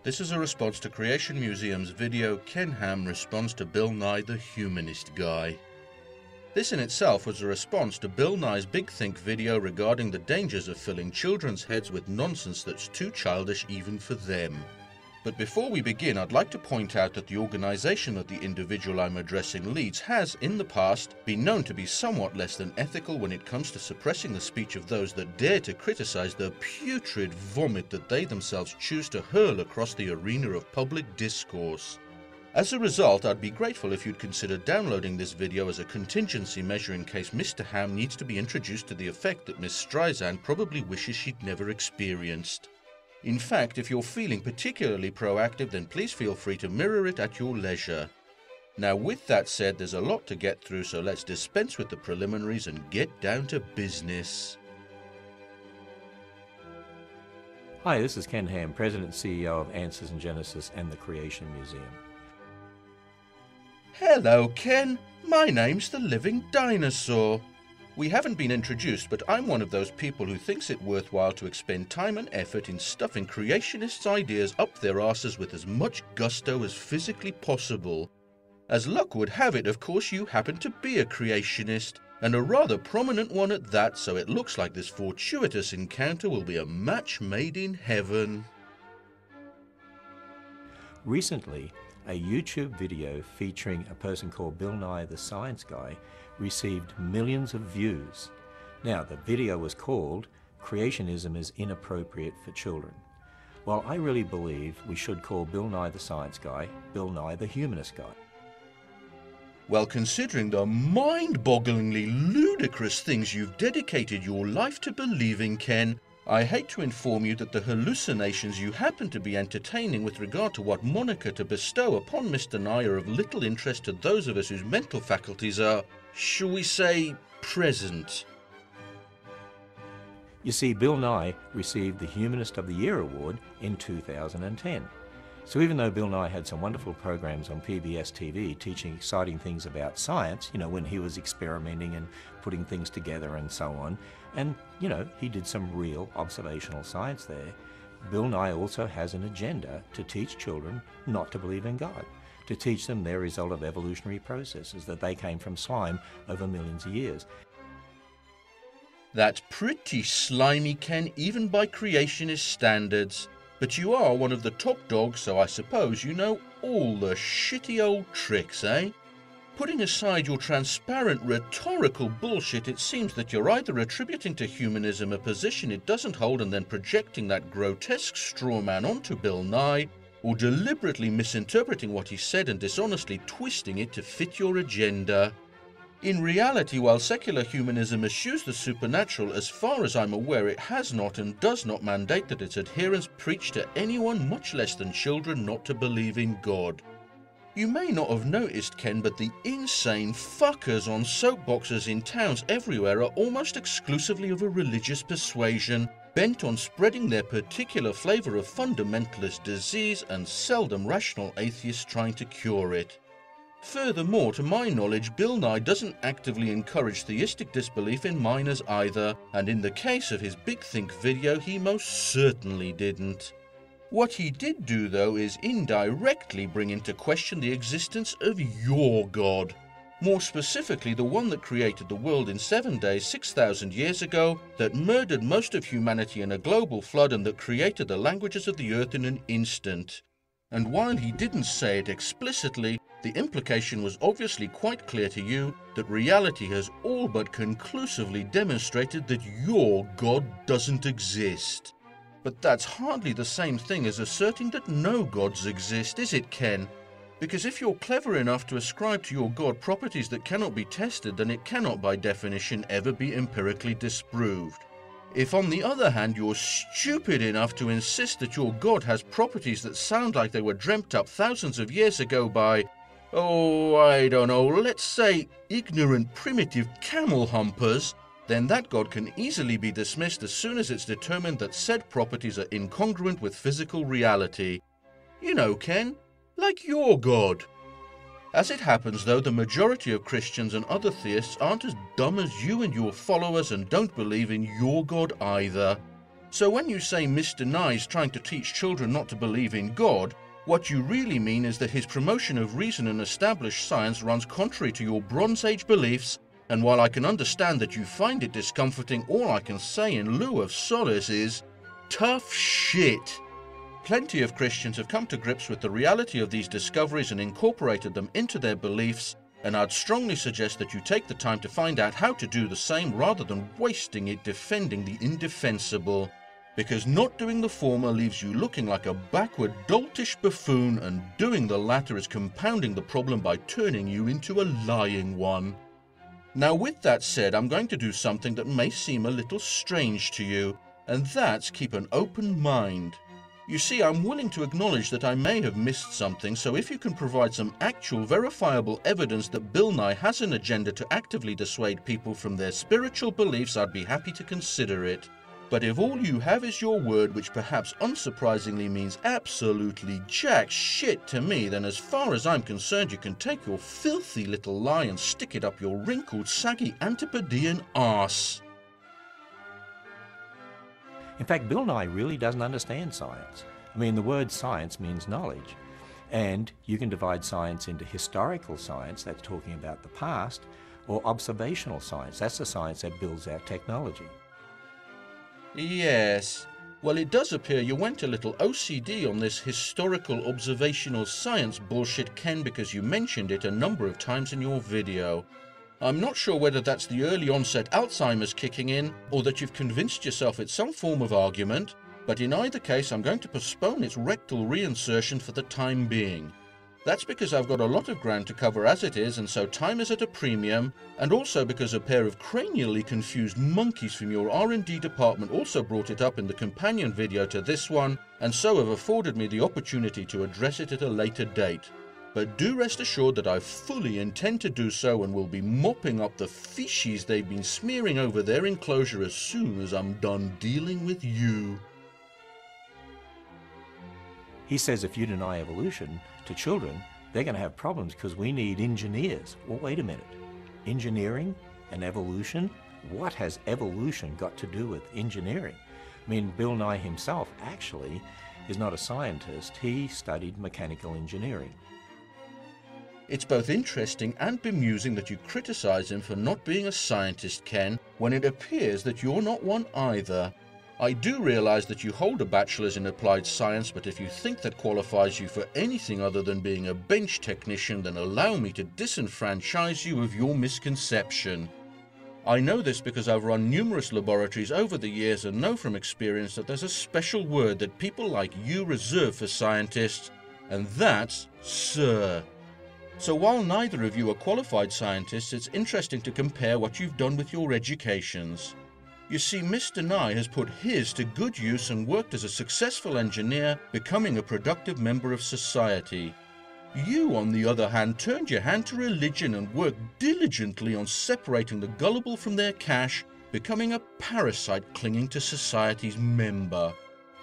This is a response to Creation Museum's video Ken Ham responds to Bill Nye the Humanist Guy. This in itself was a response to Bill Nye's Big Think video regarding the dangers of filling children's heads with nonsense that's too childish even for them. But before we begin, I'd like to point out that the organization that the individual I'm addressing leads has, in the past, been known to be somewhat less than ethical when it comes to suppressing the speech of those that dare to criticize the putrid vomit that they themselves choose to hurl across the arena of public discourse. As a result, I'd be grateful if you'd consider downloading this video as a contingency measure in case Mr. Ham needs to be introduced to the effect that Miss Streisand probably wishes she'd never experienced. In fact, if you're feeling particularly proactive, then please feel free to mirror it at your leisure. Now, with that said, there's a lot to get through, so let's dispense with the preliminaries and get down to business. Hi, this is Ken Ham, President and CEO of Answers in Genesis and the Creation Museum. Hello, Ken. My name's the Living Dinosaur. We haven't been introduced, but I'm one of those people who thinks it worthwhile to expend time and effort in stuffing creationists' ideas up their asses with as much gusto as physically possible. As luck would have it, of course, you happen to be a creationist, and a rather prominent one at that, so it looks like this fortuitous encounter will be a match made in heaven. Recently, a YouTube video featuring a person called Bill Nye the Science Guy received millions of views. Now, the video was called Creationism is Inappropriate for Children. Well, I really believe we should call Bill Nye the Science Guy Bill Nye the Humanist Guy. Well, considering the mind-bogglingly ludicrous things you've dedicated your life to believing, Ken, I hate to inform you that the hallucinations you happen to be entertaining with regard to what moniker to bestow upon Mr. Nye are of little interest to those of us whose mental faculties are, shall we say, present. You see, Bill Nye received the Humanist of the Year award in 2010. So even though Bill Nye had some wonderful programs on PBS TV teaching exciting things about science, when he was experimenting and putting things together and so on, and, he did some real observational science there, Bill Nye also has an agenda to teach children not to believe in God, to teach them their result of evolutionary processes, that they came from slime over millions of years. That's pretty slimy, Ken, even by creationist standards. But you are one of the top dogs, so I suppose you know all the shitty old tricks, eh? Putting aside your transparent rhetorical bullshit, it seems that you're either attributing to humanism a position it doesn't hold and then projecting that grotesque straw man onto Bill Nye, or deliberately misinterpreting what he said and dishonestly twisting it to fit your agenda. In reality, while secular humanism eschews the supernatural, as far as I'm aware, it has not and does not mandate that its adherents preach to anyone, much less than children, not to believe in God. You may not have noticed, Ken, but the insane fuckers on soapboxes in towns everywhere are almost exclusively of a religious persuasion, bent on spreading their particular flavor of fundamentalist disease and seldom rational atheists trying to cure it. Furthermore, to my knowledge, Bill Nye doesn't actively encourage theistic disbelief in minors either, and in the case of his Big Think video, he most certainly didn't. What he did do, though, is indirectly bring into question the existence of your God. More specifically, the one that created the world in 7 days 6,000 years ago, that murdered most of humanity in a global flood and that created the languages of the earth in an instant. And while he didn't say it explicitly, the implication was obviously quite clear to you that reality has all but conclusively demonstrated that your God doesn't exist. But that's hardly the same thing as asserting that no gods exist, is it, Ken? Because if you're clever enough to ascribe to your God properties that cannot be tested, then it cannot by definition ever be empirically disproved. If on the other hand you're stupid enough to insist that your God has properties that sound like they were dreamt up thousands of years ago by, I don't know, let's say ignorant primitive camel humpers, then that God can easily be dismissed as soon as it's determined that said properties are incongruent with physical reality. You know, Ken, like your God. As it happens, though, the majority of Christians and other theists aren't as dumb as you and your followers and don't believe in your God either. So when you say Mr. Nye is trying to teach children not to believe in God, what you really mean is that his promotion of reason and established science runs contrary to your Bronze Age beliefs, and while I can understand that you find it discomforting, all I can say in lieu of solace is, tough shit. Plenty of Christians have come to grips with the reality of these discoveries and incorporated them into their beliefs, and I'd strongly suggest that you take the time to find out how to do the same rather than wasting it defending the indefensible. Because not doing the former leaves you looking like a backward, doltish buffoon, and doing the latter is compounding the problem by turning you into a lying one. Now with that said, I'm going to do something that may seem a little strange to you, and that's keep an open mind. You see, I'm willing to acknowledge that I may have missed something, so if you can provide some actual verifiable evidence that Bill Nye has an agenda to actively dissuade people from their spiritual beliefs, I'd be happy to consider it. But if all you have is your word, which perhaps unsurprisingly means absolutely jack shit to me, then as far as I'm concerned, you can take your filthy little lie and stick it up your wrinkled, saggy Antipodean arse. In fact, Bill Nye really doesn't understand science. I mean, the word science means knowledge. And you can divide science into historical science, that's talking about the past, or observational science, that's the science that builds our technology. Yes. Well, it does appear you went a little OCD on this historical observational science bullshit, Ken, because you mentioned it a number of times in your video. I'm not sure whether that's the early onset Alzheimer's kicking in, or that you've convinced yourself it's some form of argument, but in either case I'm going to postpone its rectal reinsertion for the time being. That's because I've got a lot of ground to cover as it is, and so time is at a premium, and also because a pair of cranially confused monkeys from your R&D department also brought it up in the companion video to this one, and so have afforded me the opportunity to address it at a later date. But do rest assured that I fully intend to do so and will be mopping up the feces they've been smearing over their enclosure as soon as I'm done dealing with you. He says if you deny evolution to children, they're going to have problems because we need engineers. Well, wait a minute. Engineering and evolution? What has evolution got to do with engineering? I mean, Bill Nye himself actually is not a scientist. He studied mechanical engineering. It's both interesting and bemusing that you criticize him for not being a scientist, Ken, when it appears that you're not one either. I do realize that you hold a bachelor's in applied science, but if you think that qualifies you for anything other than being a bench technician, then allow me to disenfranchise you of your misconception. I know this because I've run numerous laboratories over the years and know from experience that there's a special word that people like you reserve for scientists, and that's sir. So while neither of you are qualified scientists, it's interesting to compare what you've done with your educations. You see, Mr. Nye has put his to good use and worked as a successful engineer, becoming a productive member of society. You, on the other hand, turned your hand to religion and worked diligently on separating the gullible from their cash, becoming a parasite clinging to society's member.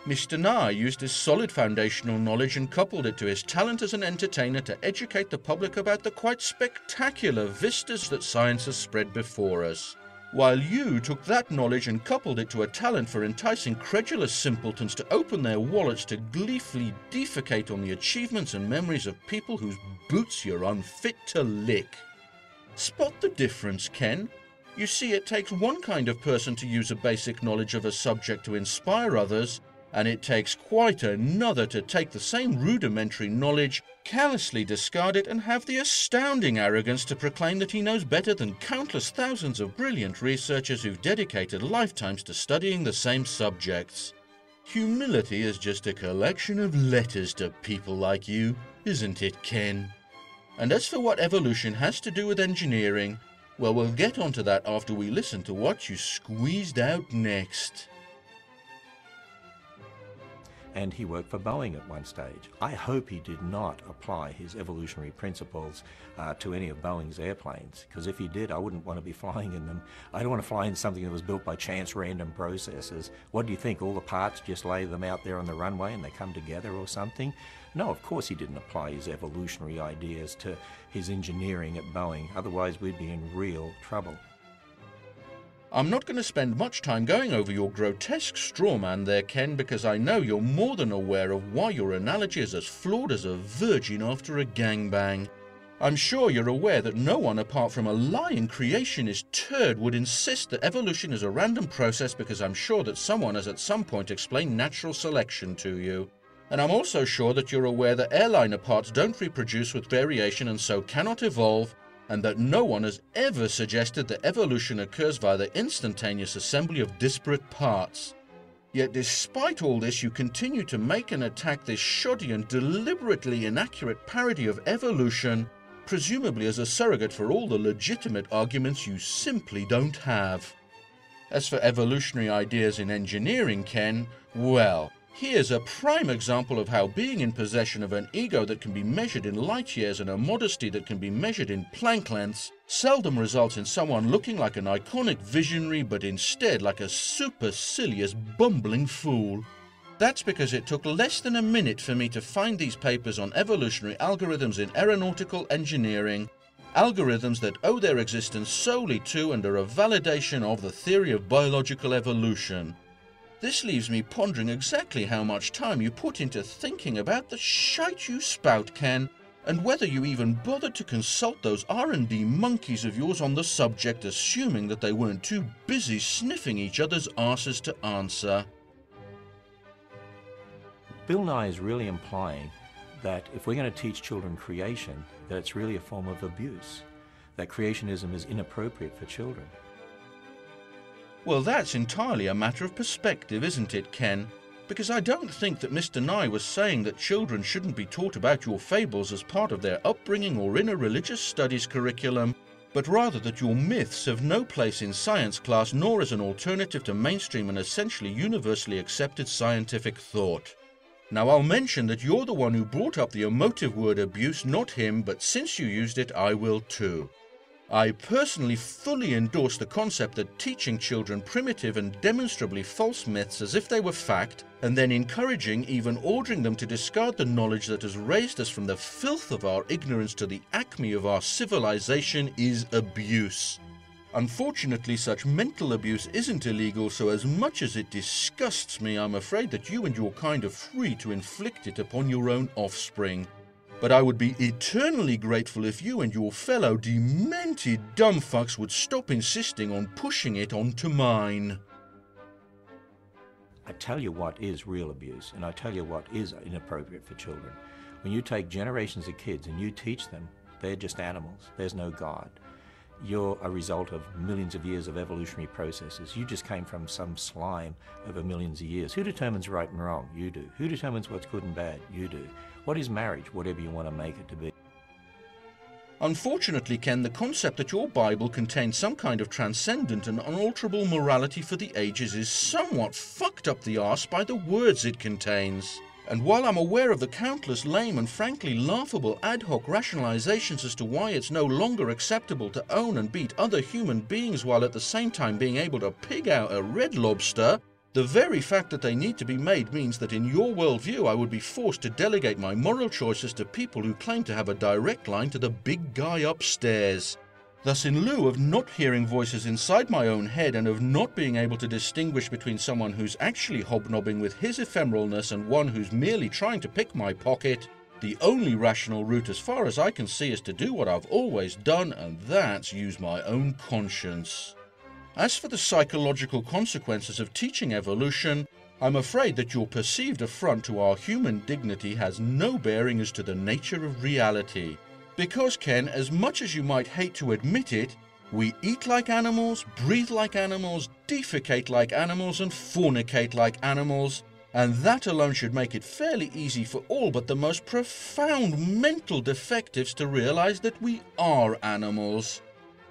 Mr. Nye used his solid foundational knowledge and coupled it to his talent as an entertainer to educate the public about the quite spectacular vistas that science has spread before us. While you took that knowledge and coupled it to a talent for enticing credulous simpletons to open their wallets to gleefully defecate on the achievements and memories of people whose boots you're unfit to lick. Spot the difference, Ken? You see, it takes one kind of person to use a basic knowledge of a subject to inspire others, and it takes quite another to take the same rudimentary knowledge, callously discard it, and have the astounding arrogance to proclaim that he knows better than countless thousands of brilliant researchers who've dedicated lifetimes to studying the same subjects. Humility is just a collection of letters to people like you, isn't it, Ken? And as for what evolution has to do with engineering, well, we'll get onto that after we listen to what you squeezed out next. And he worked for Boeing at one stage. I hope he did not apply his evolutionary principles to any of Boeing's airplanes, because if he did, I wouldn't want to be flying in them. I don't want to fly in something that was built by chance random processes. What do you think, all the parts, just lay them out there on the runway and they come together or something? No, of course he didn't apply his evolutionary ideas to his engineering at Boeing, otherwise we'd be in real trouble. I'm not going to spend much time going over your grotesque straw man there, Ken, because I know you're more than aware of why your analogy is as flawed as a virgin after a gangbang. I'm sure you're aware that no one apart from a lying creationist turd would insist that evolution is a random process, because I'm sure that someone has at some point explained natural selection to you. And I'm also sure that you're aware that airliner parts don't reproduce with variation and so cannot evolve, and that no one has ever suggested that evolution occurs via the instantaneous assembly of disparate parts. Yet despite all this, you continue to make and attack this shoddy and deliberately inaccurate parody of evolution, presumably as a surrogate for all the legitimate arguments you simply don't have. As for evolutionary ideas in engineering, Ken, well, here's a prime example of how being in possession of an ego that can be measured in light years and a modesty that can be measured in plank lengths seldom results in someone looking like an iconic visionary, but instead like a supercilious bumbling fool. That's because it took less than a minute for me to find these papers on evolutionary algorithms in aeronautical engineering, algorithms that owe their existence solely to and are a validation of the theory of biological evolution. This leaves me pondering exactly how much time you put into thinking about the shite you spout, Ken, and whether you even bothered to consult those R&D monkeys of yours on the subject, assuming that they weren't too busy sniffing each other's arses to answer. Bill Nye is really implying that if we're going to teach children creation, that it's really a form of abuse, that creationism is inappropriate for children. Well, that's entirely a matter of perspective, isn't it, Ken? Because I don't think that Mr. Nye was saying that children shouldn't be taught about your fables as part of their upbringing or in a religious studies curriculum, but rather that your myths have no place in science class nor as an alternative to mainstream and essentially universally accepted scientific thought. Now, I'll mention that you're the one who brought up the emotive word abuse, not him, but since you used it, I will too. I personally fully endorse the concept that teaching children primitive and demonstrably false myths as if they were fact, and then encouraging, even ordering them to discard the knowledge that has raised us from the filth of our ignorance to the acme of our civilization, is abuse. Unfortunately, such mental abuse isn't illegal, so as much as it disgusts me, I'm afraid that you and your kind are free to inflict it upon your own offspring. But I would be eternally grateful if you and your fellow demented dumbfucks would stop insisting on pushing it onto mine. I tell you what is real abuse, and I tell you what is inappropriate for children. When you take generations of kids and you teach them they're just animals, there's no God. You're a result of millions of years of evolutionary processes. You just came from some slime over millions of years. Who determines right and wrong? You do. Who determines what's good and bad? You do. What is marriage? Whatever you want to make it to be. Unfortunately, Ken, the concept that your Bible contains some kind of transcendent and unalterable morality for the ages is somewhat fucked up the arse by the words it contains. And while I'm aware of the countless lame and frankly laughable ad hoc rationalizations as to why it's no longer acceptable to own and beat other human beings while at the same time being able to pig out a red lobster, the very fact that they need to be made means that in your worldview I would be forced to delegate my moral choices to people who claim to have a direct line to the big guy upstairs. Thus, in lieu of not hearing voices inside my own head and of not being able to distinguish between someone who's actually hobnobbing with his ephemeralness and one who's merely trying to pick my pocket, the only rational route as far as I can see is to do what I've always done, and that's use my own conscience. As for the psychological consequences of teaching evolution, I'm afraid that your perceived affront to our human dignity has no bearing as to the nature of reality. Because, Ken, as much as you might hate to admit it, we eat like animals, breathe like animals, defecate like animals, and fornicate like animals, and that alone should make it fairly easy for all but the most profound mental defectives to realize that we are animals.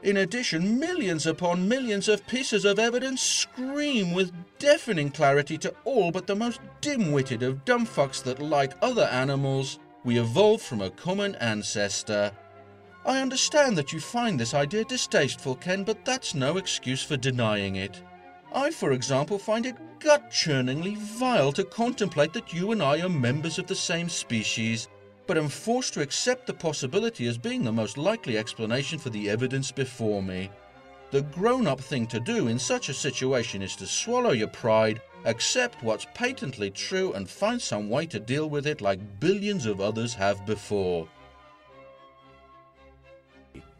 In addition, millions upon millions of pieces of evidence scream with deafening clarity to all but the most dim-witted of dumbfucks that, like other animals, we evolved from a common ancestor. I understand that you find this idea distasteful, Ken, but that's no excuse for denying it. I, for example, find it gut-churningly vile to contemplate that you and I are members of the same species, but am forced to accept the possibility as being the most likely explanation for the evidence before me. The grown-up thing to do in such a situation is to swallow your pride, accept what's patently true, and find some way to deal with it like billions of others have before.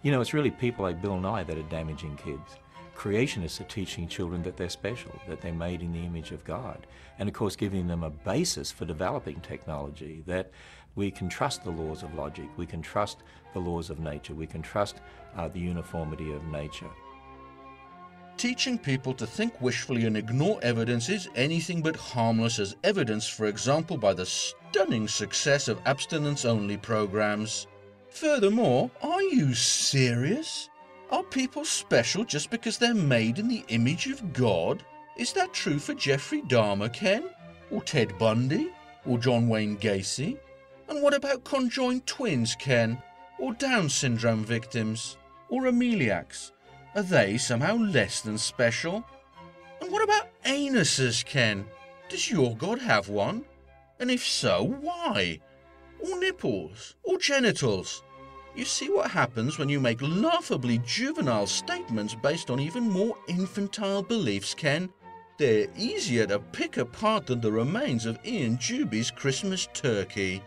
You know, it's really people like Bill Nye that are damaging kids. Creationists are teaching children that they're special, that they're made in the image of God, and of course giving them a basis for developing technology, that we can trust the laws of logic, we can trust the laws of nature, we can trust the uniformity of nature. Teaching people to think wishfully and ignore evidence is anything but harmless, as evidenced, for example, by the stunning success of abstinence-only programs. Furthermore, are you serious? Are people special just because they're made in the image of God? Is that true for Jeffrey Dahmer, Ken? Or Ted Bundy? Or John Wayne Gacy? And what about conjoined twins, Ken? Or Down syndrome victims? Or ameliacs? Are they somehow less than special? And what about anuses, Ken? Does your God have one? And if so, why? Or nipples? Or genitals? You see what happens when you make laughably juvenile statements based on even more infantile beliefs, Ken? They're easier to pick apart than the remains of Ian Juby's Christmas turkey.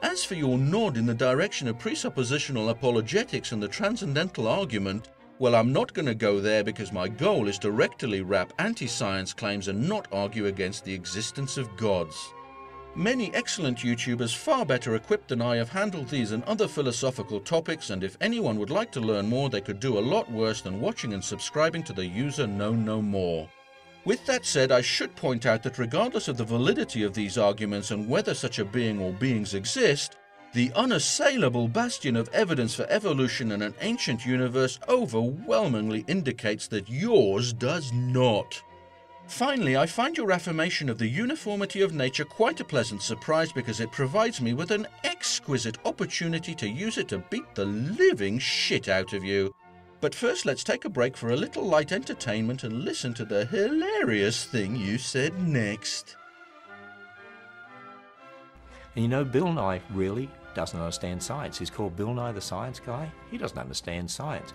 As for your nod in the direction of presuppositional apologetics and the transcendental argument, well, I'm not going to go there because my goal is to rectally wrap anti-science claims and not argue against the existence of gods. Many excellent YouTubers far better equipped than I have handled these and other philosophical topics, and if anyone would like to learn more, they could do a lot worse than watching and subscribing to the user Know No More. With that said, I should point out that regardless of the validity of these arguments and whether such a being or beings exist, the unassailable bastion of evidence for evolution in an ancient universe overwhelmingly indicates that yours does not. Finally, I find your affirmation of the uniformity of nature quite a pleasant surprise because it provides me with an exquisite opportunity to use it to beat the living shit out of you. But first, let's take a break for a little light entertainment and listen to the hilarious thing you said next. And you know, Bill Nye really doesn't understand science. He's called Bill Nye the Science Guy. He doesn't understand science.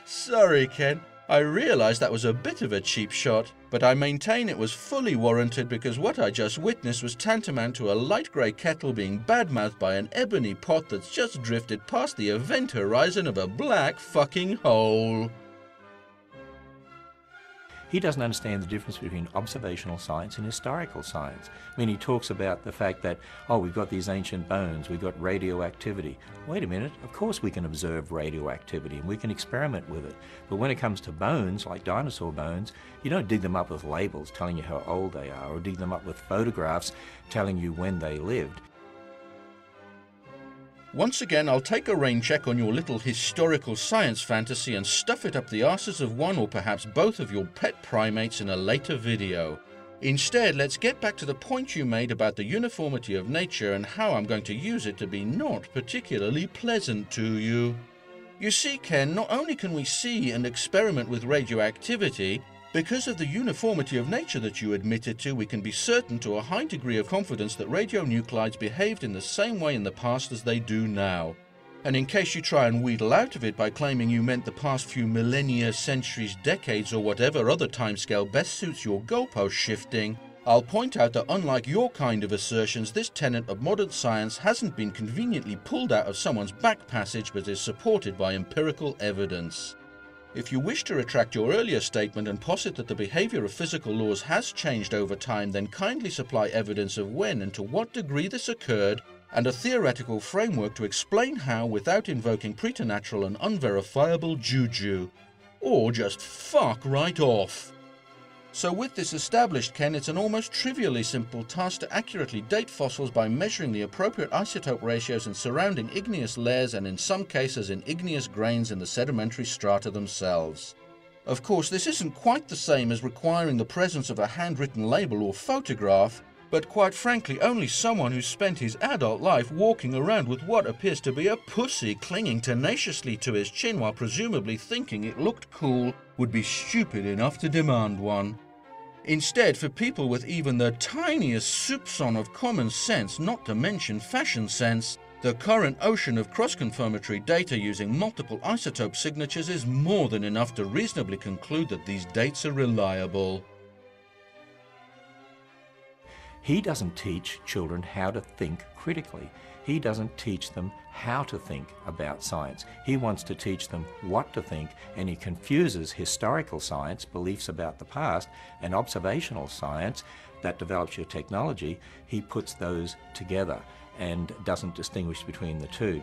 Sorry, Ken. I realised that was a bit of a cheap shot, but I maintain it was fully warranted because what I just witnessed was tantamount to a light grey kettle being badmouthed by an ebony pot that's just drifted past the event horizon of a black fucking hole. He doesn't understand the difference between observational science and historical science. I mean, he talks about the fact that, oh, we've got these ancient bones, we've got radioactivity. Wait a minute, of course we can observe radioactivity and we can experiment with it. But when it comes to bones, like dinosaur bones, you don't dig them up with labels telling you how old they are, or dig them up with photographs telling you when they lived. Once again, I'll take a rain check on your little historical science fantasy and stuff it up the arses of one or perhaps both of your pet primates in a later video. Instead, let's get back to the point you made about the uniformity of nature and how I'm going to use it to be not particularly pleasant to you. You see, Ken, not only can we see and experiment with radioactivity, because of the uniformity of nature that you admitted to, we can be certain to a high degree of confidence that radionuclides behaved in the same way in the past as they do now. And in case you try and wheedle out of it by claiming you meant the past few millennia, centuries, decades, or whatever other timescale best suits your goalpost shifting, I'll point out that unlike your kind of assertions, this tenet of modern science hasn't been conveniently pulled out of someone's back passage but is supported by empirical evidence. If you wish to retract your earlier statement and posit that the behavior of physical laws has changed over time, then kindly supply evidence of when and to what degree this occurred, and a theoretical framework to explain how without invoking preternatural and unverifiable juju. Or just fuck right off. So with this established, Ken, it's an almost trivially simple task to accurately date fossils by measuring the appropriate isotope ratios in surrounding igneous layers and in some cases in igneous grains in the sedimentary strata themselves. Of course, this isn't quite the same as requiring the presence of a handwritten label or photograph, but quite frankly, only someone who's spent his adult life walking around with what appears to be a pussy clinging tenaciously to his chin while presumably thinking it looked cool would be stupid enough to demand one. Instead, for people with even the tiniest soupçon of common sense, not to mention fashion sense, the current ocean of cross-confirmatory data using multiple isotope signatures is more than enough to reasonably conclude that these dates are reliable. He doesn't teach children how to think critically. He doesn't teach them how to think about science. He wants to teach them what to think, and he confuses historical science, beliefs about the past, and observational science that develops your technology. He puts those together and doesn't distinguish between the two.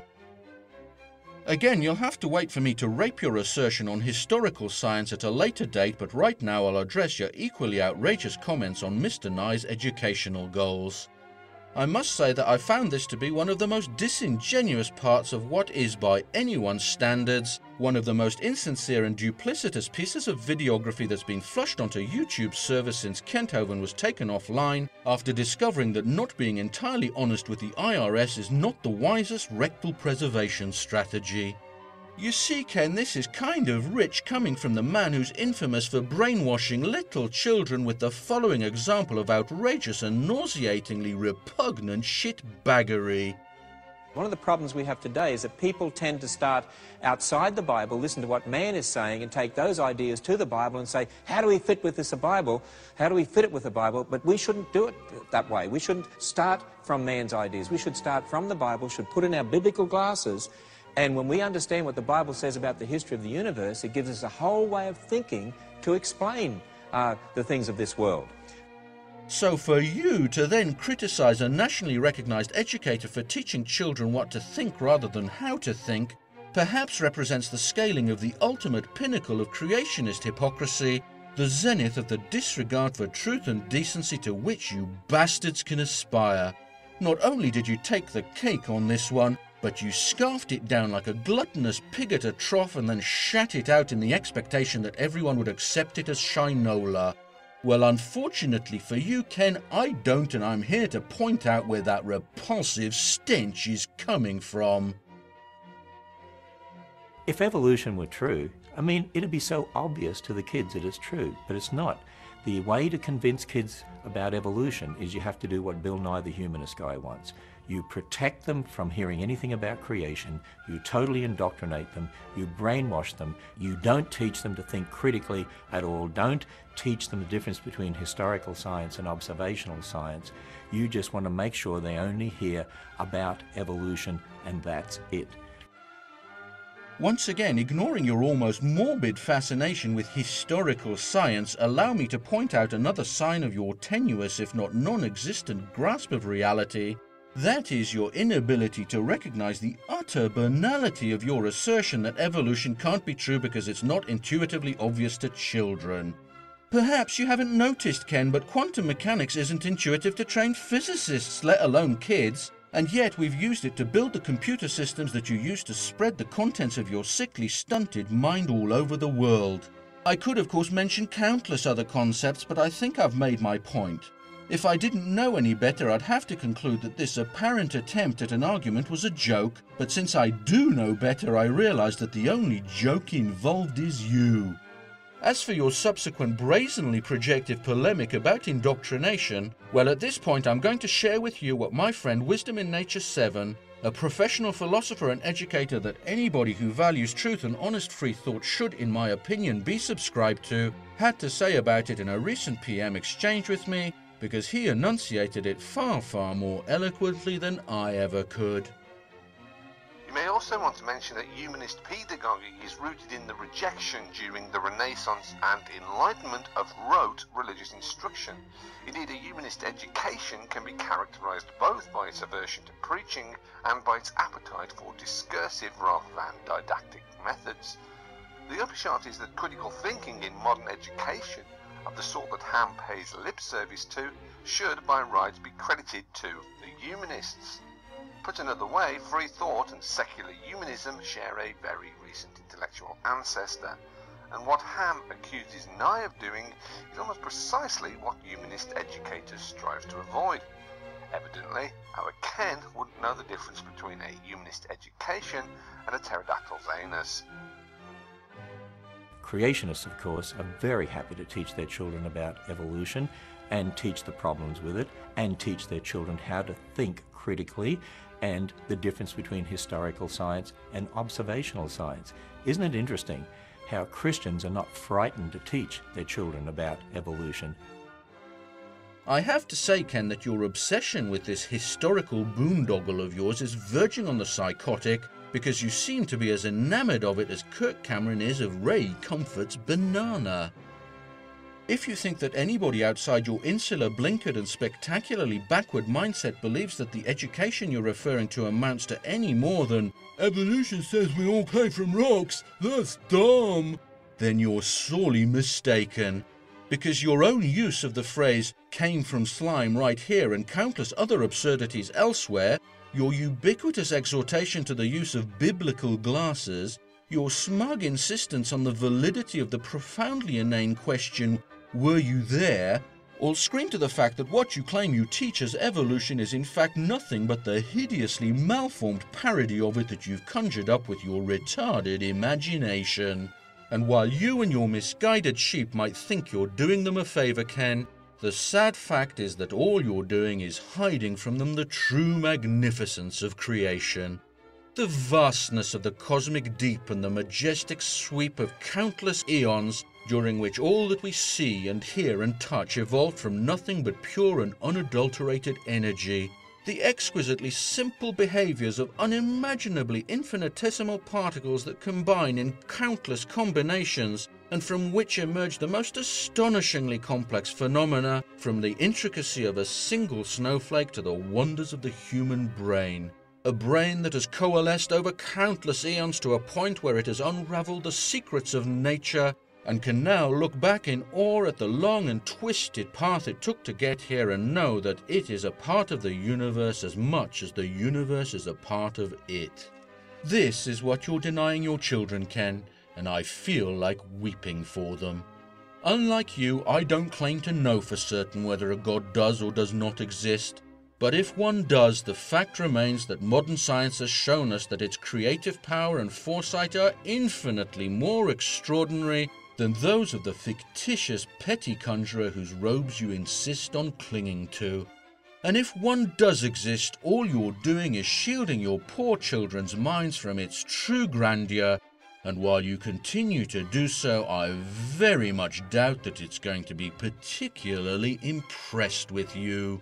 Again, you'll have to wait for me to rape your assertion on historical science at a later date, but right now I'll address your equally outrageous comments on Mr. Nye's educational goals. I must say that I found this to be one of the most disingenuous parts of what is, by anyone's standards, one of the most insincere and duplicitous pieces of videography that's been flushed onto YouTube's server since Kenthoven was taken offline after discovering that not being entirely honest with the IRS is not the wisest rectal preservation strategy. You see, Ken, this is kind of rich coming from the man who's infamous for brainwashing little children with the following example of outrageous and nauseatingly repugnant shitbaggery. One of the problems we have today is that people tend to start outside the Bible, listen to what man is saying, and take those ideas to the Bible and say, how do we fit with this Bible? How do we fit it with the Bible? But we shouldn't do it that way. We shouldn't start from man's ideas. We should start from the Bible, should put in our biblical glasses, and when we understand what the Bible says about the history of the universe, it gives us a whole way of thinking to explain the things of this world. So for you to then criticize a nationally recognized educator for teaching children what to think rather than how to think, perhaps represents the scaling of the ultimate pinnacle of creationist hypocrisy, the zenith of the disregard for truth and decency to which you bastards can aspire. Not only did you take the cake on this one, but you scarfed it down like a gluttonous pig at a trough and then shat it out in the expectation that everyone would accept it as shinola. Well, unfortunately for you, Ken, I don't, and I'm here to point out where that repulsive stench is coming from. If evolution were true, I mean, it'd be so obvious to the kids that it's true, but it's not. The way to convince kids about evolution is you have to do what Bill Nye the Humanist guy wants. You protect them from hearing anything about creation, you totally indoctrinate them, you brainwash them, you don't teach them to think critically at all, don't teach them the difference between historical science and observational science. You just want to make sure they only hear about evolution, and that's it. Once again, ignoring your almost morbid fascination with historical science, allow me to point out another sign of your tenuous, if not non-existent, grasp of reality. That is your inability to recognize the utter banality of your assertion that evolution can't be true because it's not intuitively obvious to children. Perhaps you haven't noticed, Ken, but quantum mechanics isn't intuitive to trained physicists, let alone kids. And yet we've used it to build the computer systems that you use to spread the contents of your sickly, stunted mind all over the world. I could, of course, mention countless other concepts, but I think I've made my point. If I didn't know any better, I'd have to conclude that this apparent attempt at an argument was a joke, but since I do know better, I realize that the only joke involved is you. As for your subsequent brazenly projective polemic about indoctrination, well, at this point I'm going to share with you what my friend Wisdom in Nature 7, a professional philosopher and educator that anybody who values truth and honest free thought should, in my opinion, be subscribed to, had to say about it in a recent PM exchange with me, because he enunciated it far, far more eloquently than I ever could. You may also want to mention that humanist pedagogy is rooted in the rejection during the Renaissance and Enlightenment of rote religious instruction. Indeed, a humanist education can be characterized both by its aversion to preaching and by its appetite for discursive rather than didactic methods. The upshot is that critical thinking in modern education, of the sort that Ham pays lip service to, should by rights be credited to the humanists. Put another way, free thought and secular humanism share a very recent intellectual ancestor, and what Ham accuses Nye of doing is almost precisely what humanist educators strive to avoid. Evidently, our Ken wouldn't know the difference between a humanist education and a pterodactyl's anus. Creationists, of course, are very happy to teach their children about evolution and teach the problems with it and teach their children how to think critically and the difference between historical science and observational science. Isn't it interesting how Christians are not frightened to teach their children about evolution? I have to say, Ken, that your obsession with this historical boondoggle of yours is verging on the psychotic, because you seem to be as enamored of it as Kirk Cameron is of Ray Comfort's banana. If you think that anybody outside your insular, blinkered and spectacularly backward mindset believes that the education you're referring to amounts to any more than "evolution says we all came from rocks, that's dumb," then you're sorely mistaken. Because your own use of the phrase "came from slime" right here and countless other absurdities elsewhere, your ubiquitous exhortation to the use of biblical glasses, your smug insistence on the validity of the profoundly inane question, "Were you there?" all scream to the fact that what you claim you teach as evolution is in fact nothing but the hideously malformed parody of it that you've conjured up with your retarded imagination. And while you and your misguided sheep might think you're doing them a favor, Ken, the sad fact is that all you're doing is hiding from them the true magnificence of creation. The vastness of the cosmic deep and the majestic sweep of countless eons during which all that we see and hear and touch evolved from nothing but pure and unadulterated energy. The exquisitely simple behaviors of unimaginably infinitesimal particles that combine in countless combinations and from which emerge the most astonishingly complex phenomena, from the intricacy of a single snowflake to the wonders of the human brain. A brain that has coalesced over countless eons to a point where it has unraveled the secrets of nature and can now look back in awe at the long and twisted path it took to get here and know that it is a part of the universe as much as the universe is a part of it. This is what you're denying your children, Ken, and I feel like weeping for them. Unlike you, I don't claim to know for certain whether a God does or does not exist. But if one does, the fact remains that modern science has shown us that its creative power and foresight are infinitely more extraordinary than those of the fictitious petty conjurer whose robes you insist on clinging to. And if one does exist, all you're doing is shielding your poor children's minds from its true grandeur, and while you continue to do so, I very much doubt that it's going to be particularly impressed with you.